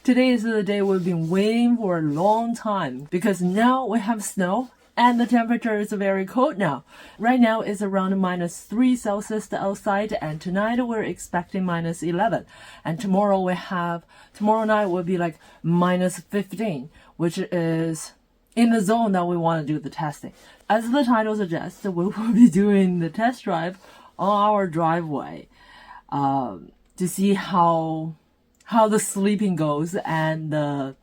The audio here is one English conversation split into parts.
Today is the day we've been waiting for a long time because now we have snow and the temperature is very cold now. Right now it's around -3 Celsius outside, and tonight we're expecting -11. And tomorrow night will be like -15, which is in the zone that we want to do the testing. As the title suggests, we will be doing the test drive on our driveway to see how the sleeping goes and the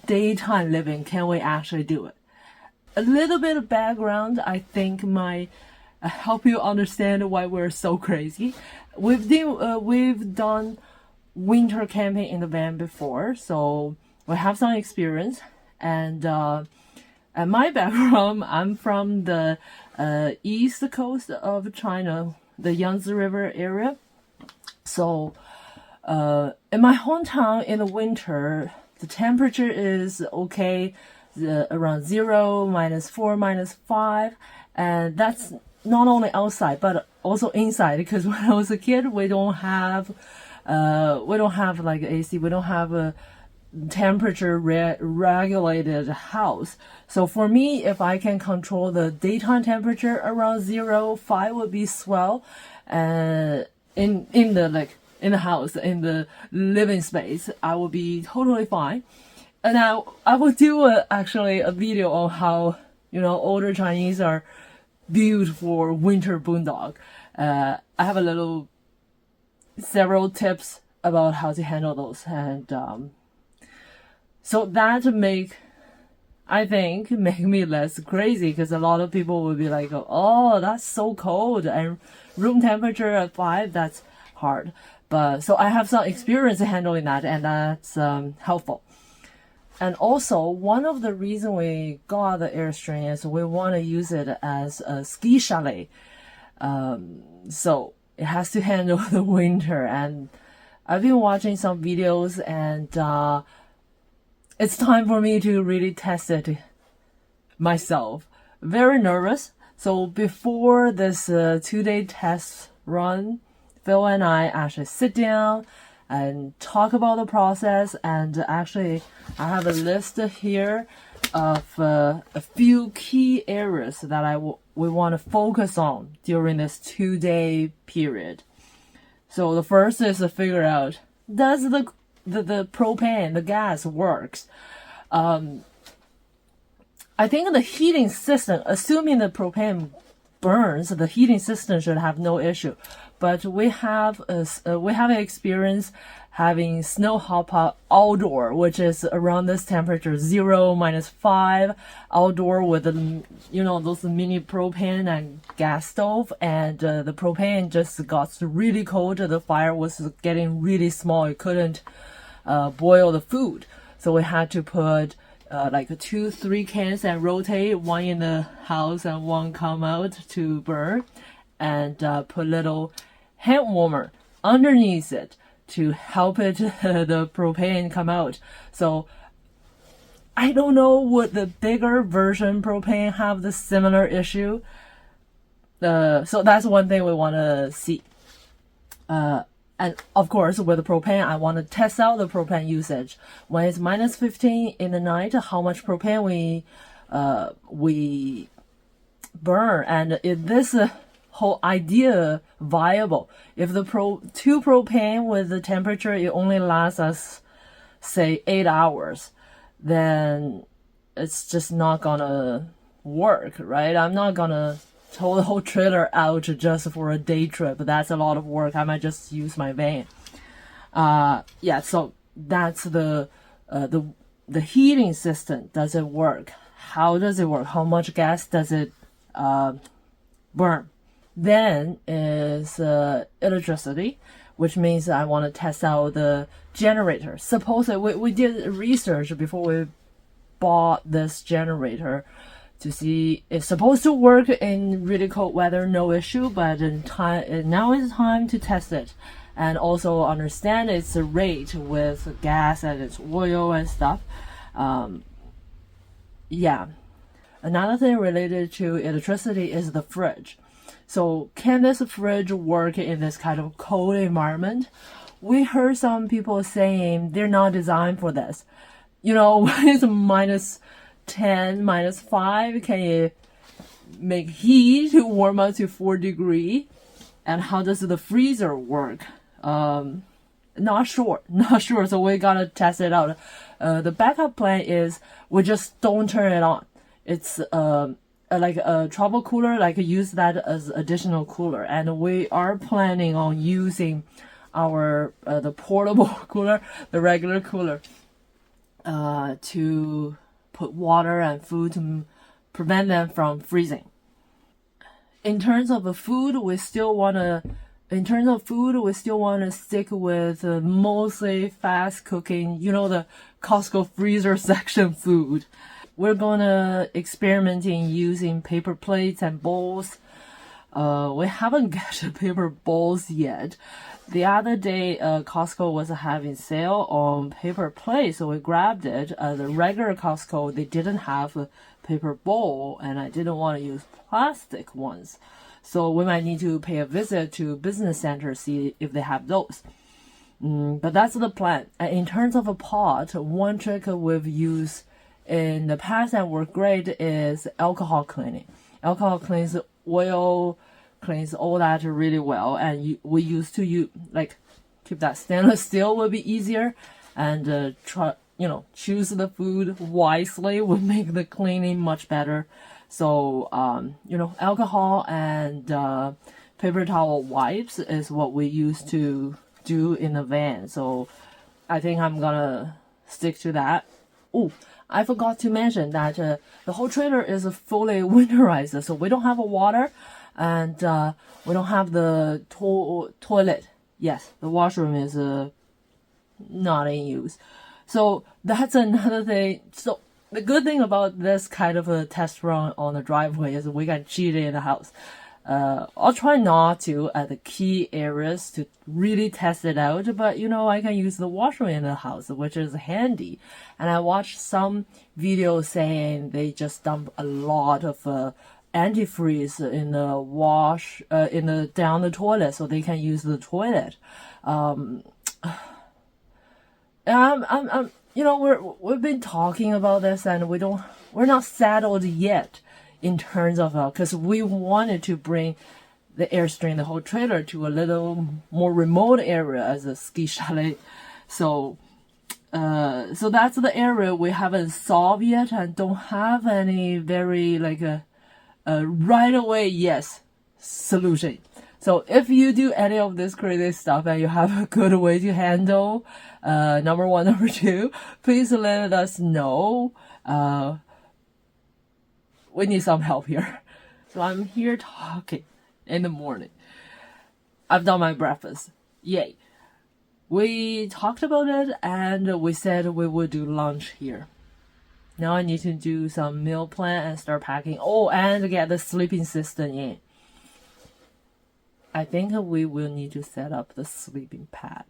daytime living, can we actually do it? A little bit of background, I think, might help you understand why we're so crazy. We've done winter camping in the van before, so we have some experience. And my background, I'm from the east coast of China, the Yangtze River area. So in my hometown in the winter, the temperature is okay, around 0, -4, -5, and that's not only outside but also inside. Because when I was a kid, we don't have like AC, we don't have a temperature regulated house. So for me, if I can control the daytime temperature around 0, 5 would be swell, in the house, in the living space, I will be totally fine. And I will do actually a video on how, older Chinese are built for winter boondog. I have several tips about how to handle those. And so that make me less crazy, because a lot of people will be like, oh, that's so cold, and room temperature at 5, that's hard. But so I have some experience handling that, and that's helpful. And also, one of the reasons we got the Airstream is we want to use it as a ski chalet. So it has to handle the winter. And I've been watching some videos, and it's time for me to really test it myself. Very nervous. So before this 2-day test run, Phil and I actually sit down and talk about the process. And actually, I have a list here of a few key areas that we want to focus on during this 2-day period. So the first is to figure out, does the propane, the gas, works? I think the heating system, assuming the propane burns, the heating system should have no issue. But we have experience having snow hop outdoor, which is around this temperature, 0, -5, outdoor with those mini propane and gas stove, and the propane just got really cold. The fire was getting really small. It couldn't boil the food, so we had to put like 2-3 cans and rotate, one in the house and one come out to burn, and put little hand warmer underneath it to help it the propane come out. So I don't know, would the bigger version propane have the similar issue? So that's one thing we want to see. And of course, with the propane, I want to test out the propane usage. When it's -15 in the night, how much propane we burn, and is this whole idea viable? If the two propane with the temperature, it only lasts us, say, 8 hours, then it's just not gonna work, right? I'm not gonna tow the whole trailer out just for a day trip. That's a lot of work. I might just use my van. So that's the heating system. Does it work? How does it work? How much gas does it burn? Then is electricity, which means I want to test out the generator. Suppose we did research before we bought this generator to see it's supposed to work in really cold weather, no issue, but now is time to test it and also understand its rate with gas and its oil and stuff. Another thing related to electricity is the fridge. So can this fridge work in this kind of cold environment? we heard some people saying they're not designed for this. When it's -10, -5, can you make heat to warm up to 4 degrees? And how does the freezer work? Not sure. So we gotta test it out. The backup plan is we just don't turn it on. It's like a travel cooler, like use that as additional cooler. And we are planning on using our the portable cooler, the regular cooler, to put water and food to prevent them from freezing. In terms of food, we still want to stick with mostly fast cooking, the Costco freezer section food. We're gonna experiment in using paper plates and bowls. We haven't got paper bowls yet. The other day, Costco was having sale on paper plates, so we grabbed it. The regular Costco, they didn't have a paper bowl, and I didn't want to use plastic ones. So we might need to pay a visit to business center, see if they have those. But that's the plan. In terms of a pot, one trick we've used in the past that worked great is alcohol cleaning. Alcohol cleans oil, cleans all that really well. And we used to keep that stainless steel will be easier, and choose the food wisely will make the cleaning much better. So, alcohol and paper towel wipes is what we used to do in the van. So I think I'm gonna stick to that. Oh, I forgot to mention that the whole trailer is fully winterized. So we don't have water, and we don't have the toilet. Yes, the washroom is not in use. So that's another thing. So the good thing about this kind of a test run on the driveway is we can cheat in the house. I'll try not to at the key areas to really test it out, but I can use the washroom in the house, which is handy. And I watched some videos saying they just dump a lot of antifreeze in the down the toilet, so they can use the toilet. We've been talking about this, and we're not settled yet in terms of because we wanted to bring the Airstream, the whole trailer, to a little more remote area as a ski chalet. So that's the area we haven't solved yet, and don't have any very right away yes solution. So if you do any of this crazy stuff and you have a good way to handle, number one, number two, please let us know. We need some help here. So I'm here talking in the morning. I've done my breakfast. Yay. We talked about it, and we said we would do lunch here. Now I need to do some meal plan and start packing. Oh, and get the sleeping system in. I think we will need to set up the sleeping pad.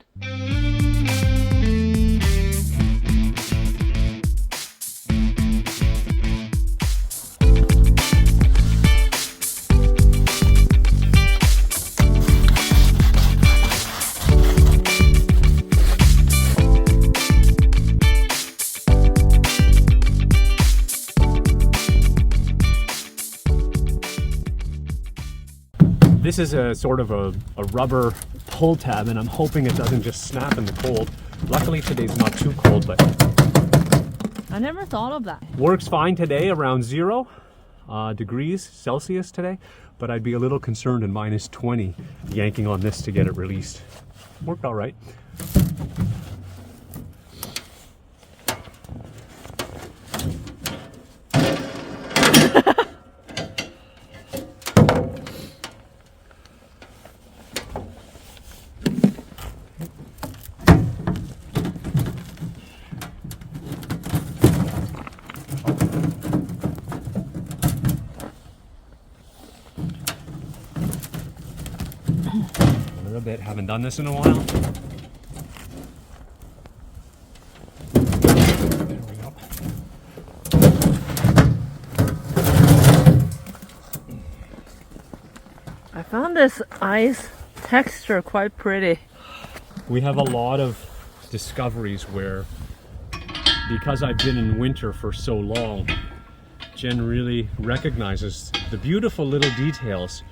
This is a sort of a rubber pull tab, and I'm hoping it doesn't just snap in the cold. Luckily today's not too cold, but I never thought of that. Works fine today, around 0 degrees Celsius today, but I'd be a little concerned in -20 yanking on this to get it released. Worked all right. A bit, haven't done this in a while. There we go. I found this ice texture quite pretty. we have a lot of discoveries where, because I've been in winter for so long, Jen really recognizes the beautiful little details.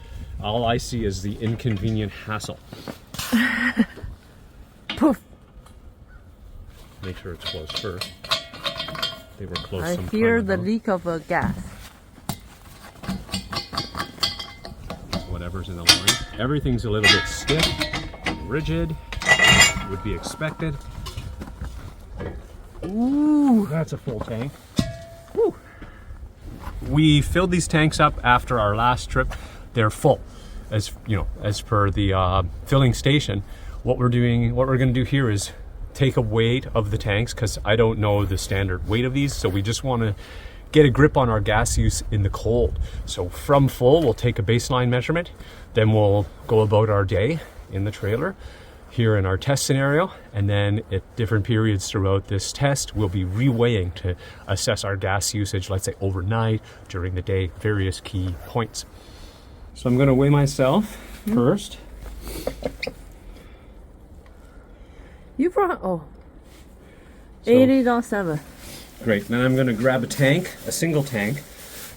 All I see is the inconvenient hassle. Poof. Make sure it's closed first. They were closed I some hear time the ago. leak of gas. Whatever's in the line. Everything's a little bit stiff and rigid. Would be expected. Ooh. That's a full tank. Woo. We filled these tanks up after our last trip. They're full, as you know, as per the filling station. What we're going to do here is take a weight of the tanks, because I don't know the standard weight of these, so we just want to get a grip on our gas use in the cold. So from full, we'll take a baseline measurement, then we'll go about our day in the trailer here in our test scenario, and then at different periods throughout this test, we'll be reweighing to assess our gas usage, let's say overnight, during the day, various key points. So I'm going to weigh myself first. You brought, oh, So- 80.7. Great. Then I'm going to grab a tank, a single tank,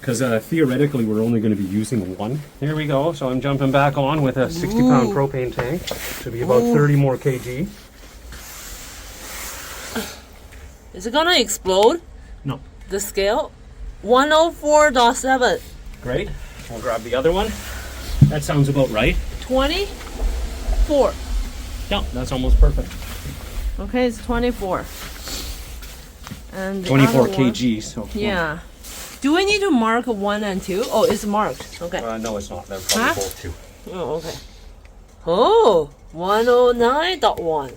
because theoretically we're only going to be using one. Here we go. So I'm jumping back on with a 60-pound propane tank to be about 30 more kg. Is it gonna explode? No. The scale? 104.7. Great. We'll grab the other one. That sounds about right. 24. Yeah, that's almost perfect. Okay, it's 24. And the 24 other one- kg. So Yeah. Do we need to mark 1 and 2? Oh, it's marked. Okay. No, it's not. They're probably Huh? both two. Oh, okay. Oh, 109.1.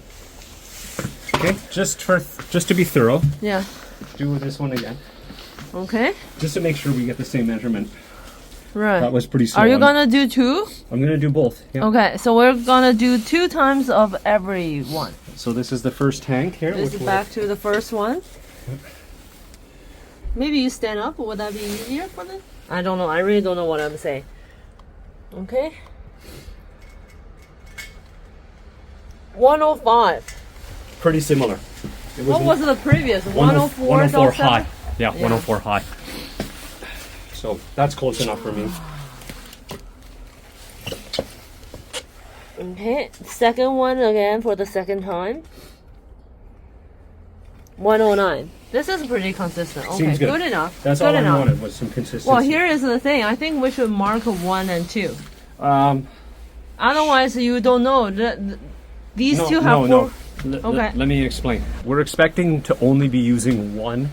Okay. Just to be thorough, Yeah. do this one again, Okay. just to make sure we get the same measurement. Right. That was pretty slow. Are you gonna do 2? I'm gonna do both. Yeah. Okay, so we're gonna do 2 times of every one. So this is the first tank here. This is back to the first one. Maybe you stand up. Would that be easier for them? I don't know. I really don't know what I'm saying. Okay. 105. Pretty similar. It What was the previous? 104. 104 high. Yeah, Yeah. 104 high. So that's close enough for me. Okay. Second one again for the second time. 109. This is pretty consistent. Okay, Seems good. enough. That's good all enough. I wanted, was some consistency. Well, here is the thing. I think we should mark 1 and 2. Otherwise, you don't know. These two have four. Okay. Let me explain. We're expecting to only be using one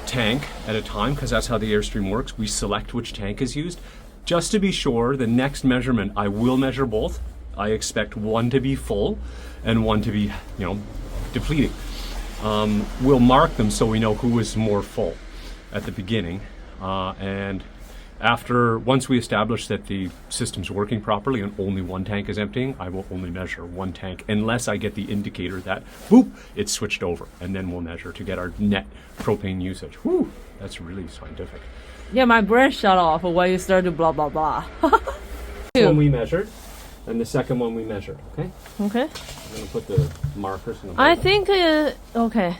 tank at a time, because that's how the Airstream works. We select which tank is used. Just to be sure, the next measurement, I will measure both. I expect one to be full and one to be, depleting. We'll mark them so we know who is more full at the beginning, and once we establish that the system's working properly and only one tank is emptying, I will only measure one tank unless I get the indicator that boop, it's switched over, and then we'll measure to get our net propane usage. Whew, that's really scientific. Yeah, my brain shut off when you started blah blah blah. One we measured, and the second one we measured. Okay, Okay. I'm gonna put the markers in the I think okay.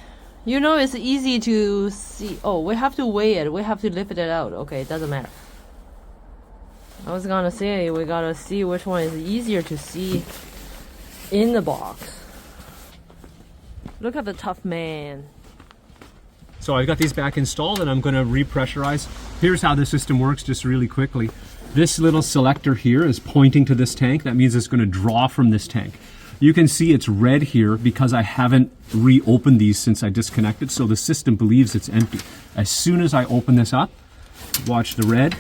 It's easy to see. Oh, we have to weigh it. We have to lift it out. Okay, it doesn't matter. I was gonna say we gotta see which one is easier to see in the box. Look at the tough man. So I've got these back installed, and I'm going to repressurize. Here's how the system works, just really quickly. This little selector here is pointing to this tank. That means it's going to draw from this tank. You can see it's red here because I haven't reopened these since I disconnected, so the system believes it's empty. As soon as I open this up, watch the red.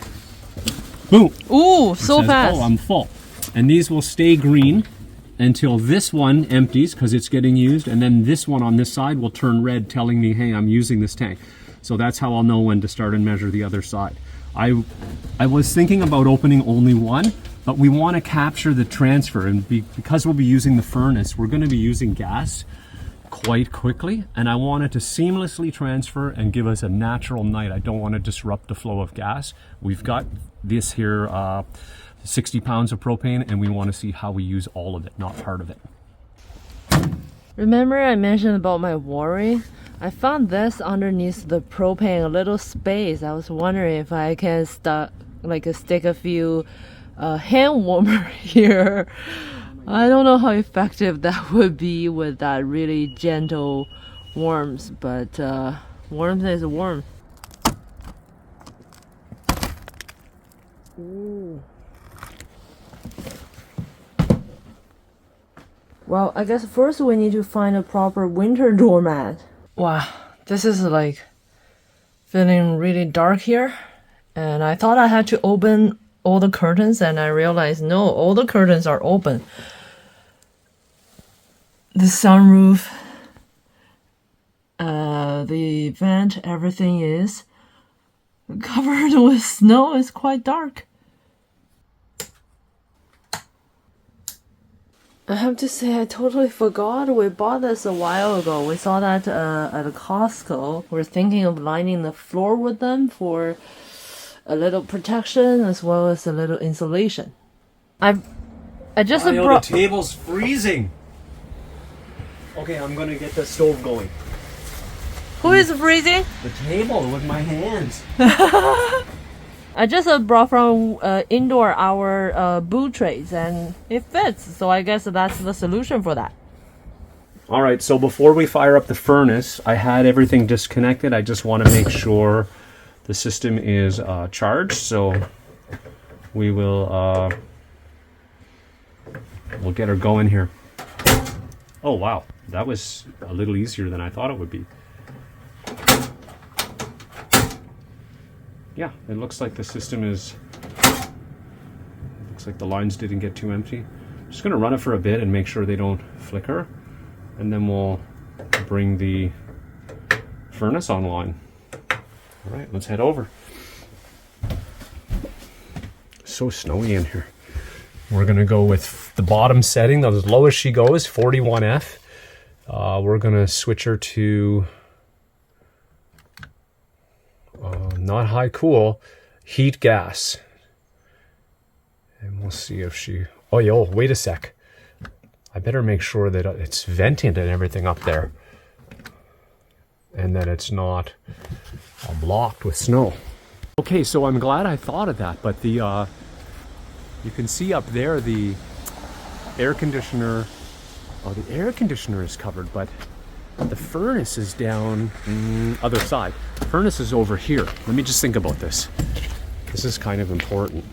Boom! Ooh, It so says, fast. Oh, I'm full. And these will stay green until this one empties because it's getting used, and then this one on this side will turn red, telling me, hey, I'm using this tank. So that's how I'll know when to start and measure the other side. I was thinking about opening only one, but we want to capture the transfer, and because we'll be using the furnace, we're going to be using gas quite quickly, and I want it to seamlessly transfer and give us a natural night. I don't want to disrupt the flow of gas. We've got this here 60 pounds of propane, and we want to see how we use all of it, not part of it. Remember I mentioned about my worry? I found this underneath the propane, a little space. I was wondering if I can stick a few hand warmer here. I don't know how effective that would be with that really gentle warmth, but warmth is warmth. Ooh. Well, I guess first we need to find a proper winter doormat. Wow, this is like feeling really dark here. And I thought I had to open all the curtains, and I realized no, all the curtains are open. The sunroof, the vent, everything is covered with snow. It's quite dark. I have to say, I totally forgot we bought this a while ago. We saw that at Costco. We're thinking of lining the floor with them for a little protection as well as a little insulation. I just brought... The table's freezing. Okay, I'm gonna get the stove going. Who is freezing? The table with my hands. I just brought from indoor our boot trays, and it fits. So I guess that's the solution for that. All right, so before we fire up the furnace, I had everything disconnected. I just want to make sure the system is charged. So we will we'll get her going here. Oh wow, that was a little easier than I thought it would be. Yeah, it looks like the system is, looks like the lines didn't get too empty. I'm just gonna run it for a bit and make sure they don't flicker, and then we'll bring the furnace online. All right, let's head over. So snowy in here. We're gonna go with the bottom setting, the lowest she goes, 41F. We're gonna switch her to not high cool, heat gas. And we'll see if she, oh yo, wait a sec. I better make sure that it's vented and everything up there, and that it's not blocked with snow. Okay, so I'm glad I thought of that, but the you can see up there the air conditioner. Oh, the air conditioner is covered, but the furnace is down other side. Furnace is over here. Let me just think about this. This is kind of important.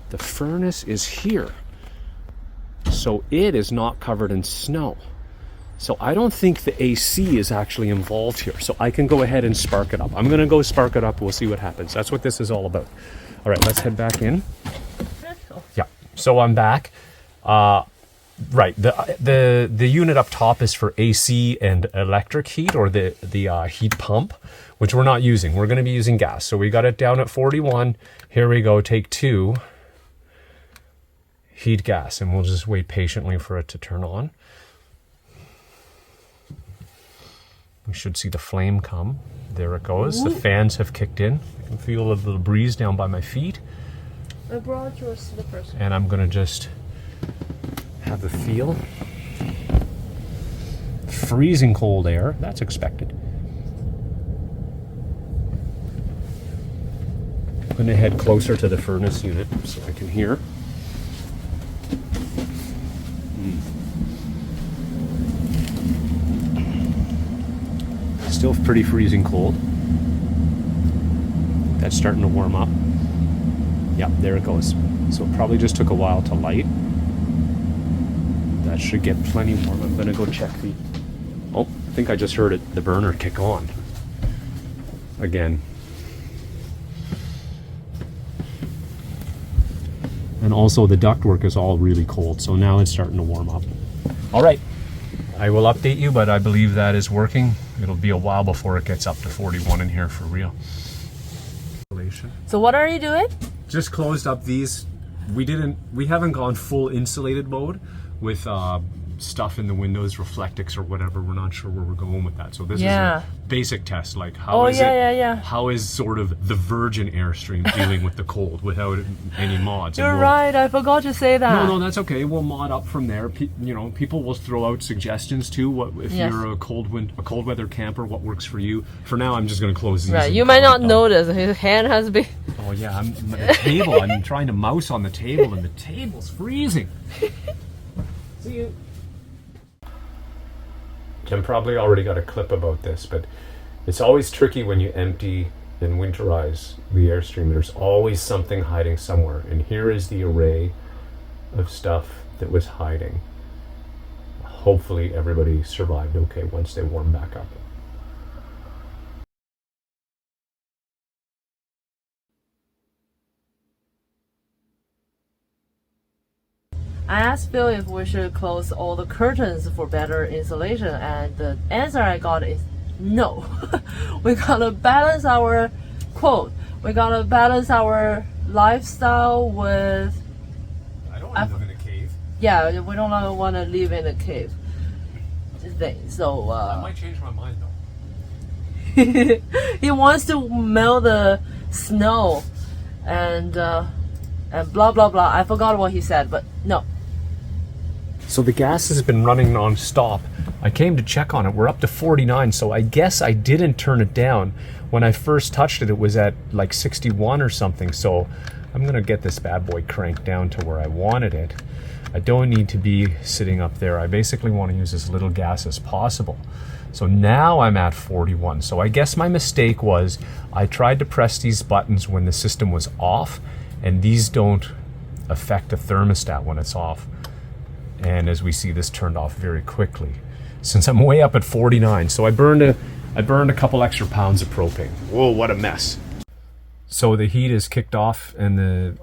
The furnace is here, so it is not covered in snow. So I don't think the AC is actually involved here. So I can go ahead and spark it up. I'm gonna go spark it up. We'll see what happens. That's what this is all about. All right, let's head back in. Yeah, so I'm back. Right, the unit up top is for AC and electric heat, or the heat pump, which we're not using. We're going to be using gas. So we got it down at 41. Here we go, take 2. Heat gas, and we'll just wait patiently for it to turn on. We should see the flame come. There it goes. Ooh. The fans have kicked in. I can feel a little breeze down by my feet. I brought your slippers. And I'm going to just have the feel. Freezing cold air, that's expected. I'm going to head closer to the furnace unit so I can hear. Still pretty freezing cold. That's starting to warm up. Yep, there it goes. So it probably just took a while to light. That should get plenty warm. I'm gonna go check the... Oh, I think I just heard it, the burner kick on again. And also the ductwork is all really cold, so now it's starting to warm up. All right, I will update you, but I believe that is working. It'll be a while before it gets up to 41 in here for real. So what are you doing? Just closed up these. We haven't gone full insulated mode with stuff in the windows, reflectix or whatever. We're not sure where we're going with that. So this is Yeah. a basic test. Like Oh, yeah. how is sort of the virgin Airstream dealing with the cold without any mods? You're right. I forgot to say that. No, that's okay. We'll mod up from there. You know, people will throw out suggestions too. What if Yes. you're a cold weather camper? What works for you? For now, I'm just going to close these. Right. and You might call not it done. notice his hand has been. Oh yeah, the table. I'm trying to mouse on the table, and the table's freezing. See you. Jim probably already got a clip about this, but it's always tricky when you empty and winterize the Airstream. There's always something hiding somewhere, and here is the array of stuff that was hiding. Hopefully everybody survived okay once they warm back up. I asked Phil if we should close all the curtains for better insulation, and the answer I got is no. We gotta balance our quote. We gotta balance our lifestyle with. I don't want to live in a cave. Yeah, we don't want to live in a cave thing. So I might change my mind though. he wants to melt the snow, and blah blah blah. I forgot what he said, but no. So the gas has been running non-stop. I came to check on it. We're up to 49, so I guess I didn't turn it down. When I first touched it, it was at like 61 or something. So I'm gonna get this bad boy cranked down to where I wanted it. I don't need to be sitting up there. I basically want to use as little gas as possible. So now I'm at 41. So I guess my mistake was I tried to press these buttons when the system was off, and these don't affect the thermostat when it's off. And as we see, this turned off very quickly since I'm way up at 49. So I burned a couple extra pounds of propane. Whoa, what a mess. So the heat is kicked off, and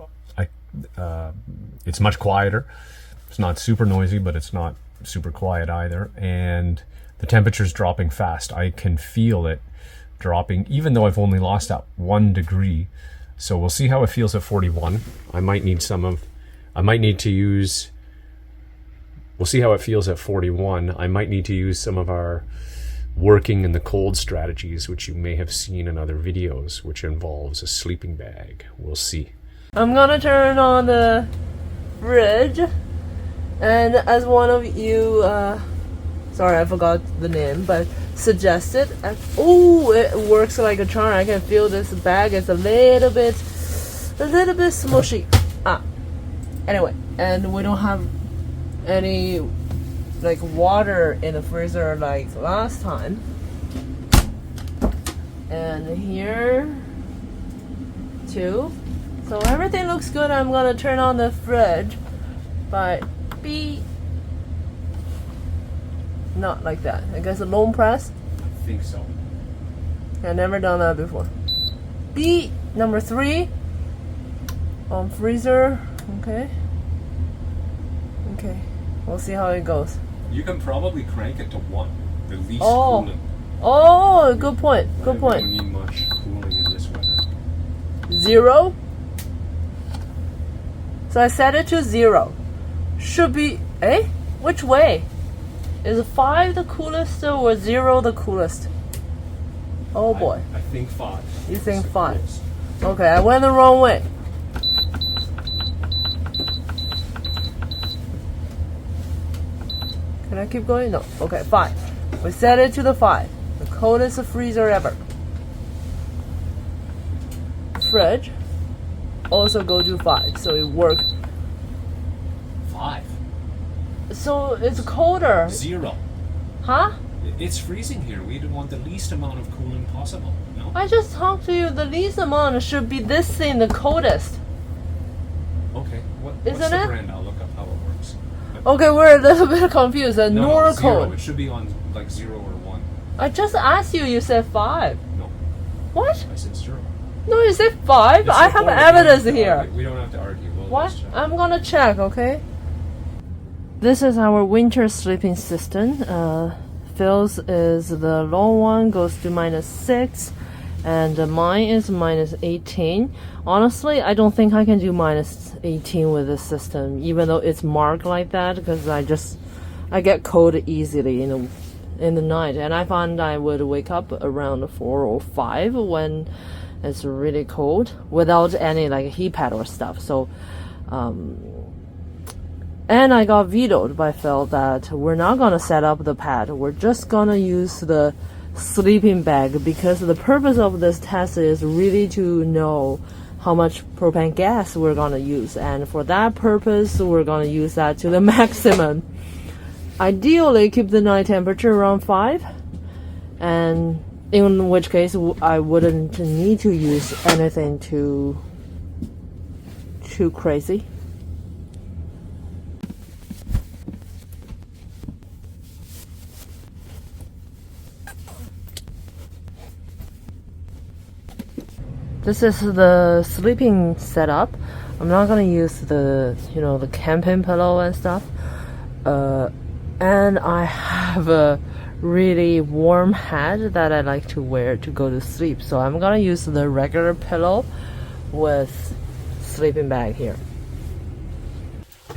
it's much quieter. It's not super noisy, but it's not super quiet either. And the temperature's dropping fast. I can feel it dropping, even though I've only lost that 1 degree. So we'll see how it feels at 41. We'll see how it feels at 41. I might need to use some of our working in the cold strategies, which you may have seen in other videos, which involves a sleeping bag. We'll see. I'm gonna turn on the fridge, and as one of you, sorry I forgot the name, but suggested, it works like a charm. I can feel this bag is a little bit smushy. Anyway, and we don't have any like water in the freezer like last time. And here too. So everything looks good. I'm gonna turn on the fridge, but not like that. I guess a long press. I think so. I've never done that before. B number 3 on freezer. Okay. We'll see how it goes. You can probably crank it to 1, the least Oh. cooling. Oh, good point. Good We point. don't need much cooling in this weather. 0. So I set it to 0. Should be, which way? Is 5 the coolest or 0 the coolest? Oh boy. I think 5. You think It's the 5? coolest. Okay, I went the wrong way. Can I keep going? No. Okay, 5. We set it to the 5. The coldest freezer ever. Fridge. Also go to 5, so it works. 5. So it's colder. 0. Huh? It's freezing here. We want the least amount of cooling possible. No? I just talked to you. The least amount should be this thing, the coldest. Okay. What's Isn't the it? brand? I'll look up how it works. Okay, we're a little bit confused. No, Nor 0. cold. It should be on like 0 or 1. I just asked you. You said 5. No, What? I said 0. No, you said 5. It's I have recorded. evidence We don't have to here. argue. We don't have to argue. We'll What? just check. I'm gonna check, okay? This is our winter sleeping system. Phil's is the long one, goes to -6, and mine is -18. Honestly, I don't think I can do -18 with this system, even though it's marked like that, because I get cold easily in the night, and I found I would wake up around 4 or 5 when it's really cold without any like heat pad or stuff. So and I got vetoed by Phil that we're not gonna set up the pad, we're just gonna use the sleeping bag, because the purpose of this test is really to know how much propane gas we're gonna use, and for that purpose we're gonna use that to the maximum. Ideally keep the night temperature around 5, and in which case I wouldn't need to use anything too crazy. This is the sleeping setup. I'm not gonna use the the camping pillow and stuff. And I have a really warm hat that I like to wear to go to sleep. So I'm gonna use the regular pillow with sleeping bag here.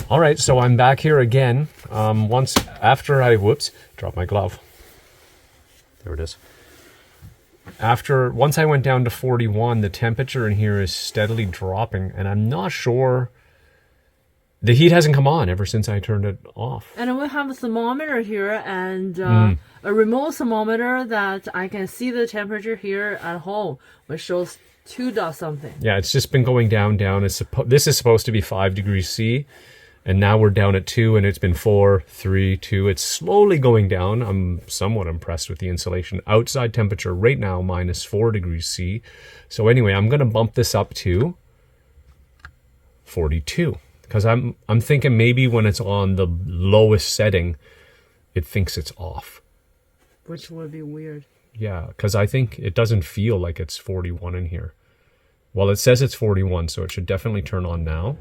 All right, so I'm back here again. Once after I dropped my glove. There it is. Once I went down to 41, the temperature in here is steadily dropping, and I'm not sure. The heat hasn't come on ever since I turned it off. And we have a thermometer here and a remote thermometer that I can see the temperature here at home, which shows 2 dot something. Yeah, it's just been going down. This is supposed to be 5 degrees C, and now we're down at 2, and it's been 4, 3, 2. It's slowly going down. I'm somewhat impressed with the insulation. Outside temperature right now, -4 degrees C. So anyway, I'm going to bump this up to 42. Because I'm thinking maybe when it's on the lowest setting, it thinks it's off. Which would be weird. Yeah, because I think it doesn't feel like it's 41 in here. Well, it says it's 41, so it should definitely turn on now.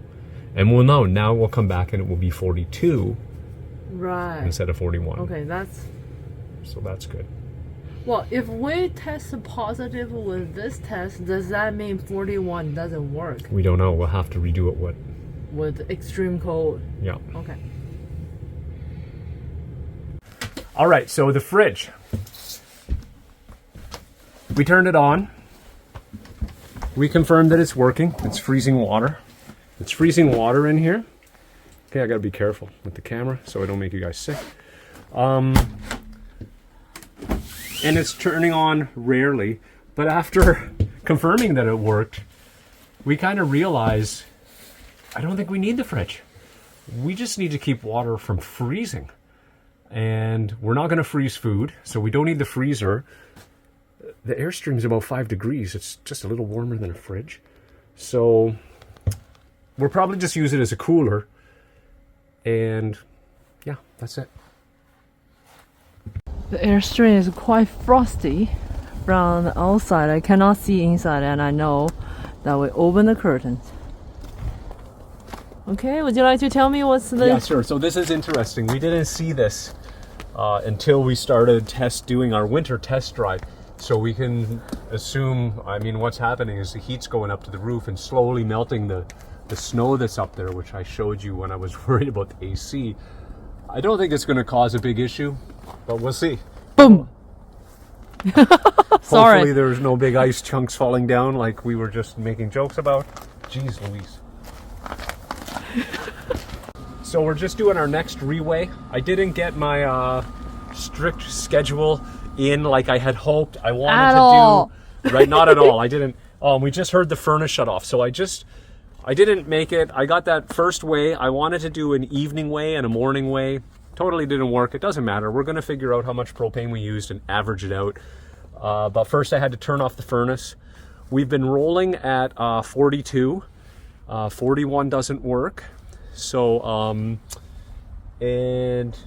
And we'll know. Now we'll come back and it will be 42. Right. Instead of 41. Okay, So that's good. Well, if we test positive with this test, does that mean 41 doesn't work? We don't know. We'll have to redo it with extreme cold. Yeah. Okay. All right, so the fridge. We turned it on. We confirmed that it's working. It's freezing water. It's freezing water in here. Okay, I gotta be careful with the camera so I don't make you guys sick. And it's turning on rarely, but after confirming that it worked, we kind of realized I don't think we need the fridge. We just need to keep water from freezing. And we're not going to freeze food, so we don't need the freezer. The Airstream is about 5 degrees. It's just a little warmer than a fridge. So we'll probably just use it as a cooler. And yeah, that's it. The Airstream is quite frosty from the outside. I cannot see inside, and I know that we open the curtains. Okay, would you like to tell me what's the... Yeah, sure. So this is interesting. We didn't see this until we started doing our winter test drive. So we can assume, I mean, what's happening is the heat's going up to the roof and slowly melting the snow that's up there, which I showed you when I was worried about the AC. I don't think it's going to cause a big issue, but we'll see. Boom! Sorry. Hopefully there's no big ice chunks falling down like we were just making jokes about. Jeez Louise. So we're just doing our next reweigh. I didn't get my strict schedule in like I had hoped. I wanted to do right, not at all. I didn't. We just heard the furnace shut off, so I didn't make it. I got that first weigh. I wanted to do an evening weigh and a morning weigh. Totally didn't work. It doesn't matter. We're going to figure out how much propane we used and average it out. But first I had to turn off the furnace. We've been rolling at 42. 41 doesn't work. So, and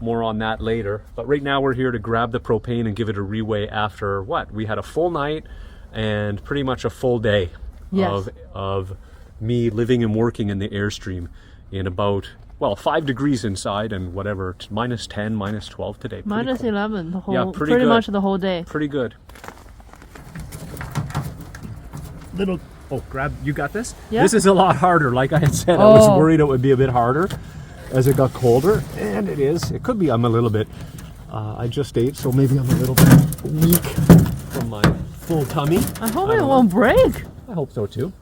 more on that later. But right now we're here to grab the propane and give it a reweigh after what? We had a full night and pretty much a full day of me living and working in the Airstream in about, well, 5 degrees inside and whatever, it's -10, -12 today. Minus cool. 11 the whole, yeah, pretty much the whole day. Pretty good. You got this? Yeah. This is a lot harder. Like I had said, I was worried it would be a bit harder. as it got colder, and it is. It could be I'm a little bit, I just ate, so maybe I'm a little bit weak from my full tummy. I hope it won't break. I hope so too.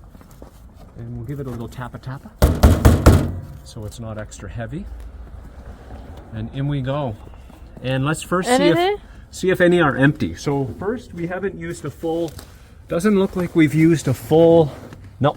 And we'll give it a little tappa, so it's not extra heavy. And in we go. And let's first see if any are empty. So first, we haven't used a full, doesn't look like we've used a full, no.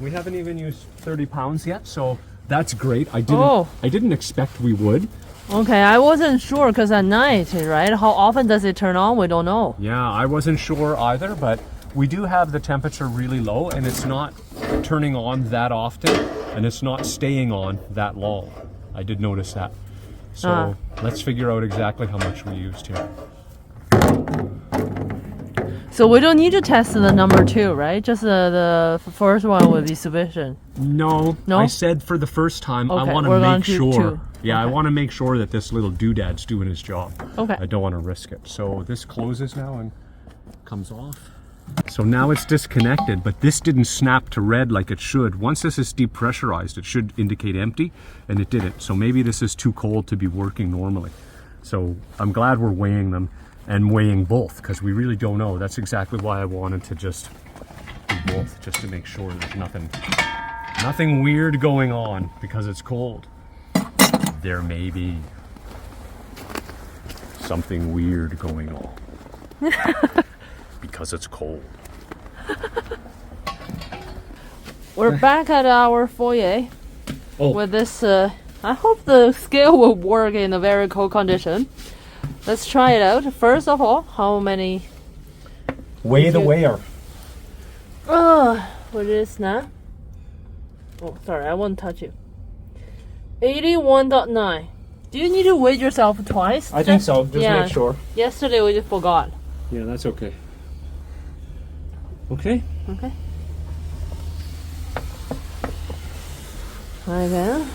We haven't even used 30 pounds yet, so that's great. I didn't expect we would. Okay, I wasn't sure because at night, right? How often does it turn on? We don't know. Yeah, I wasn't sure either, but we do have the temperature really low and it's not turning on that often and it's not staying on that long. I did notice that. So let's figure out exactly how much we used here. So we don't need to test the number 2, right? Just the first one would be sufficient. No, I said for the first time, okay, I want to make sure. Two. Yeah, I want to make sure that this little doodad's doing his job. Okay. I don't want to risk it. So this closes now and comes off. So now it's disconnected, but this didn't snap to red like it should. Once this is depressurized, it should indicate empty, and it didn't. So maybe this is too cold to be working normally. So I'm glad we're weighing them and weighing both, because we really don't know. That's exactly why I wanted to just do both, just to make sure there's nothing weird going on because it's cold. There may be something weird going on because it's cold. We're back at our foyer with this. I hope the scale will work in a very cold condition. Let's try it out. First of all, how many? Weigh the weigher. What is that? Oh, sorry, I won't touch you. 81.9. Do you need to weigh yourself twice? I think so. Just make sure. Yesterday we just forgot. Yeah, that's okay. Okay. Okay. Okay.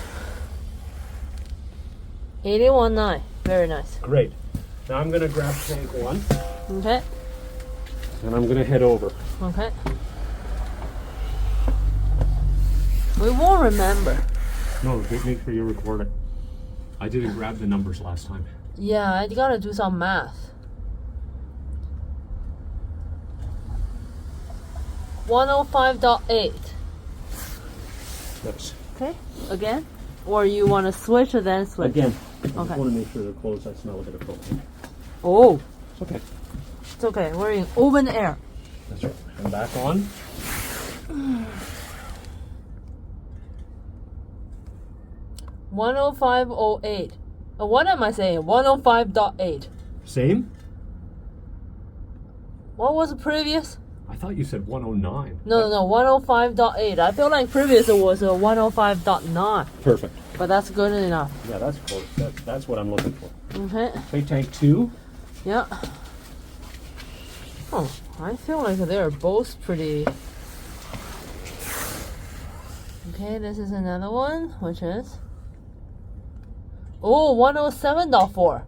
81.9. Very nice. Great. Now I'm gonna grab tank 1. Okay. And I'm gonna head over. Okay. We won't remember. No, make sure you record it. I didn't grab the numbers last time. Yeah, I gotta do some math. 105.8. Yes. Okay. Again? Or you want to switch and then switch? Again. I Okay. just want to make sure they're closed. I smell a bit of propane. Oh. It's okay. It's okay. We're in open air. That's right. I'm back on. 105.08. What am I saying? 105.8. Same? What was the previous? I thought you said 109. No, 105.8. I feel like previous it was a 105.9. Perfect. But that's good enough. Yeah, that's close. That's what I'm looking for. Okay. Okay, tank 2. Yeah. Oh, I feel like they're both pretty. Okay, this is another one, which is. Oh, 107.4. Oh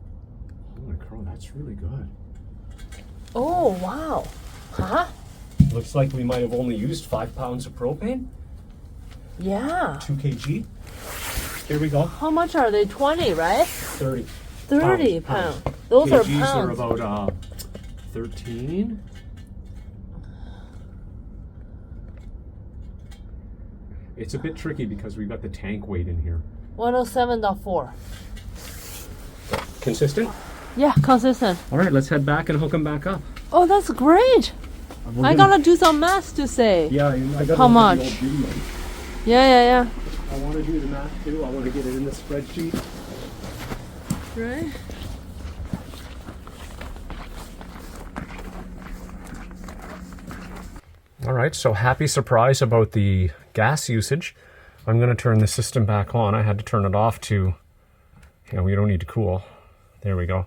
my God, that's really good. Oh, wow. Huh? Looks like we might have only used 5 pounds of propane. Yeah. 2 kg. Here we go. How much are they? 20, right? 30. 30 pounds. Those are kgs pounds. are about 13. It's a bit tricky because we've got the tank weight in here. 107.4. Consistent? Yeah, consistent. All right, let's head back and hook them back up. Oh, that's great. I gotta do some math to say. Yeah, I gotta How look at much? the old video. Yeah. I want to do the math too. I want to get it in the spreadsheet. Right? All right, so happy surprise about the gas usage. I'm going to turn the system back on. I had to turn it off to, we don't need to cool. There we go.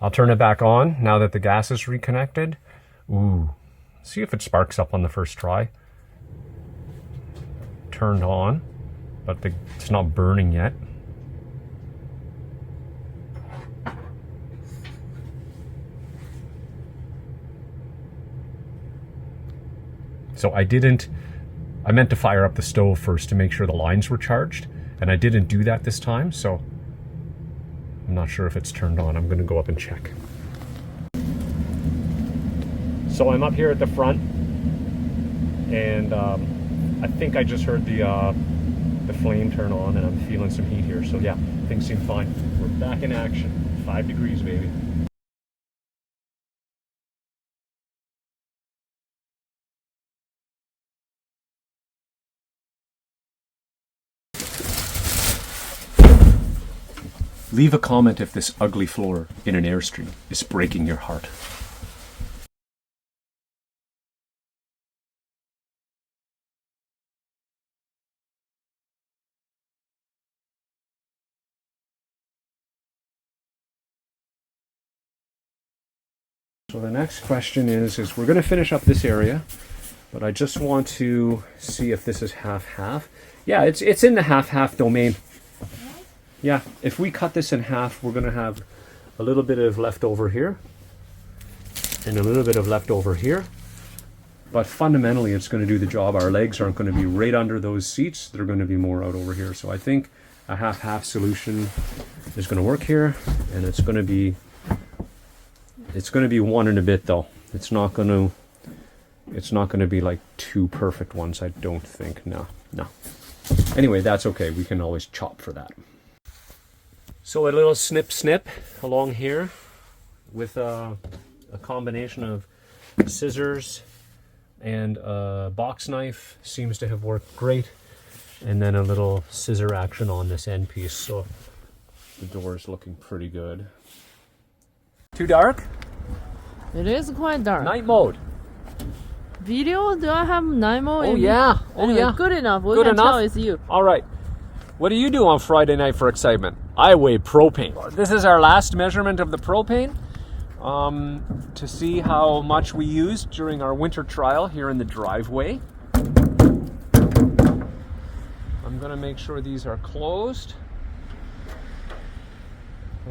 I'll turn it back on now that the gas is reconnected. Ooh, see if it sparks up on the first try. Turned on, but it's not burning yet. So I meant to fire up the stove first to make sure the lines were charged, And I didn't do that this time, so I'm not sure if it's turned on. I'm gonna go up and check. So I'm up here at the front, and I think I just heard the flame turn on, and I'm feeling some heat here. So yeah, things seem fine. We're back in action. 5 degrees, baby. Leave a comment if this ugly floor in an Airstream is breaking your heart. So the next question is we're going to finish up this area, but I just want to see if this is half-half. Yeah, it's in the half-half domain. Yeah, if we cut this in half, we're going to have a little bit of leftover here and a little bit of leftover here. But fundamentally, it's going to do the job. Our legs aren't going to be right under those seats. They're going to be more out over here. So I think a half-half solution is going to work here, and it's going to be one and a bit though. It's not going to be like 2 perfect ones, I don't think. No. Anyway, that's okay. We can always chop for that. So a little snip along here with a combination of scissors and a box knife seems to have worked great. And then a little scissor action on this end piece. So the door is looking pretty good. Too dark? It is quite dark. Night mode. Video? Do I have night mode? Oh yeah. Anyway, good enough. We Good can enough? tell it's you. All right. What do you do on Friday night for excitement? I weigh propane. This is our last measurement of the propane to see how much we used during our winter trial here in the driveway. I'm gonna make sure these are closed.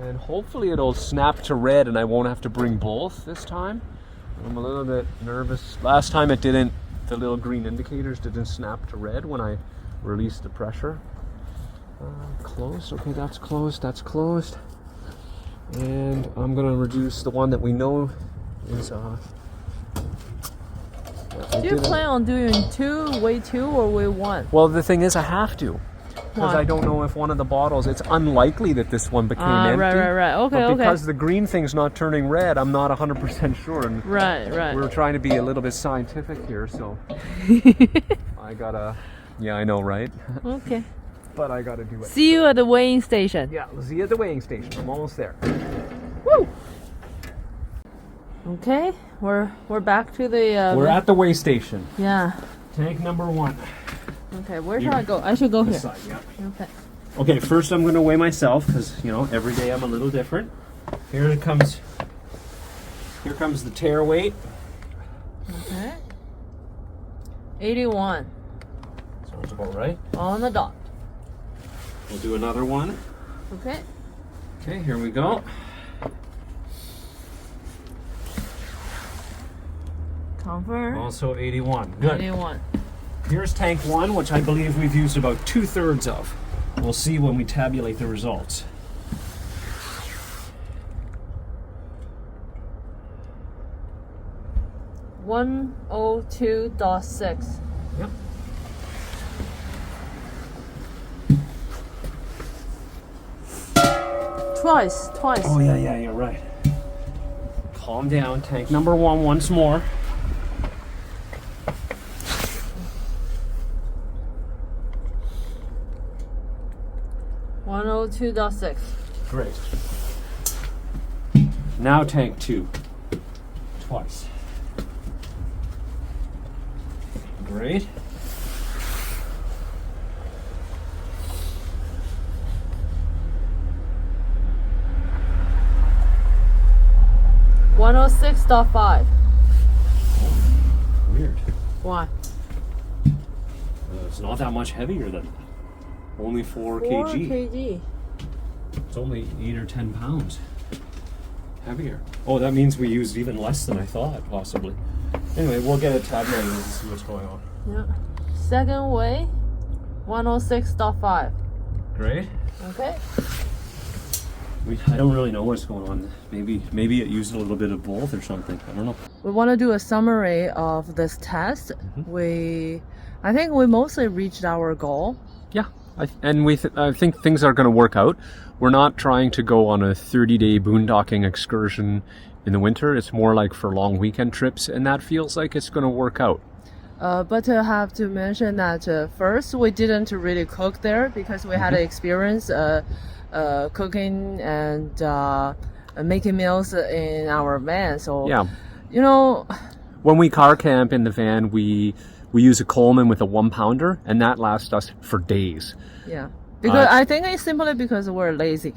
And hopefully it'll snap to red and I won't have to bring both this time. I'm a little bit nervous. Last time it didn't, the little green indicators didn't snap to red when I released the pressure. Closed, okay, that's closed. And I'm gonna reduce the one that we know is Do you plan on doing weigh two or weigh one? Well, the thing is I have to. Because Why? I don't know if one of the bottles, it's unlikely that this one became empty. Right. Okay, but because the green thing's not turning red, I'm not 100% sure. And Right. we're trying to be a little bit scientific here, so I gotta, yeah, I know, right? Okay. But I gotta do it. See you at the weighing station. Yeah, see you at the weighing station. I'm almost there. Woo! Okay, we're back to the... We're at the weigh station. Yeah. Tank number 1. Okay, where should I go? I should go here. Side, yeah. Okay. Okay, first I'm gonna weigh myself, because, you know, every day I'm a little different. Here comes the tear weight. Okay. 81. Sounds about right. On the dot. We'll do another one. Okay. Okay, here we go. Confirm. Also 81. Good. 81. Here's tank 1, which I believe we've used about 2/3 of. We'll see when we tabulate the results. $102.6. Yep. Twice. Oh yeah, you're right. Calm down. Tank number 1 once more. $102.6. Great. Now tank 2. Twice. Great. $106.5. Weird. Why? It's not that much heavier than only 4 4 kg. kg. It's only 8 or 10 pounds heavier. Oh, that means we used even less than I thought, possibly. Anyway, we'll get it tabulated and see what's going on. Yeah. Second weigh, 106.5. Great. Okay. I don't really know what's going on. Maybe it used a little bit of both or something. I don't know. We want to do a summary of this test. I think we mostly reached our goal. Yeah, I think things are going to work out. We're not trying to go on a 30-day boondocking excursion in the winter. It's more like for long weekend trips, and that feels like it's going to work out. But I have to mention that first we didn't really cook there because we had experience cooking and making meals in our van. So yeah, you know, when we car camp in the van, we use a Coleman with a 1-pounder, and that lasts us for days. Yeah. Because I think it's simply because we're lazy.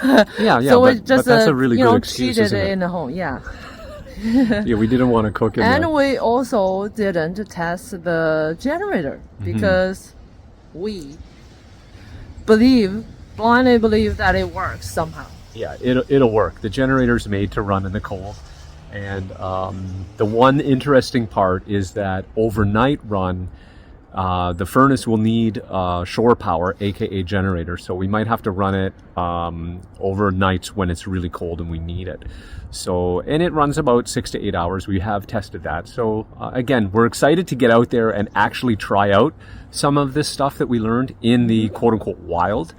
Yeah. So we but just that's a really good excuse, cheated isn't it? in the home. Yeah. Yeah, we didn't want to cook it. And we also didn't test the generator because we blindly believe that it works somehow. Yeah, it'll work. The generator's made to run in the cold. And the one interesting part is that overnight run, the furnace will need shore power, aka generator. So we might have to run it over nights when it's really cold and we need it. So, and it runs about 6 to 8 hours. We have tested that. So again, we're excited to get out there and actually try out some of this stuff that we learned in the quote unquote wild.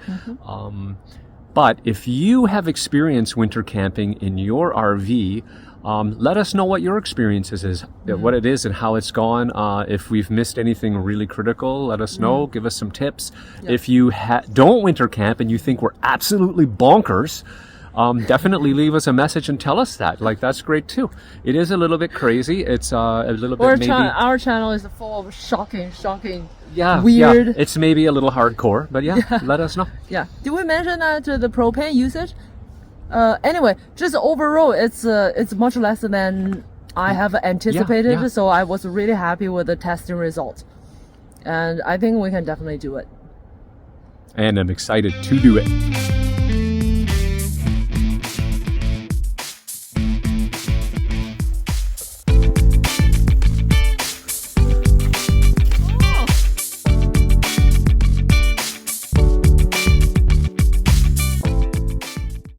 But if you have experienced winter camping in your RV, let us know what your experiences is, what it is and how it's gone. If we've missed anything really critical, let us know. Give us some tips. Yep. If you don't winter camp and you think we're absolutely bonkers, definitely leave us a message and tell us that. Like, that's great too. It is a little bit crazy. It's a little bit maybe... Our channel is full of shocking, yeah, weird. Yeah. It's maybe a little hardcore, but yeah, let us know. Yeah. Did we mention that the propane usage? Anyway, just overall, it's much less than I have anticipated. Yeah. So I was really happy with the testing results, and I think we can definitely do it. And I'm excited to do it.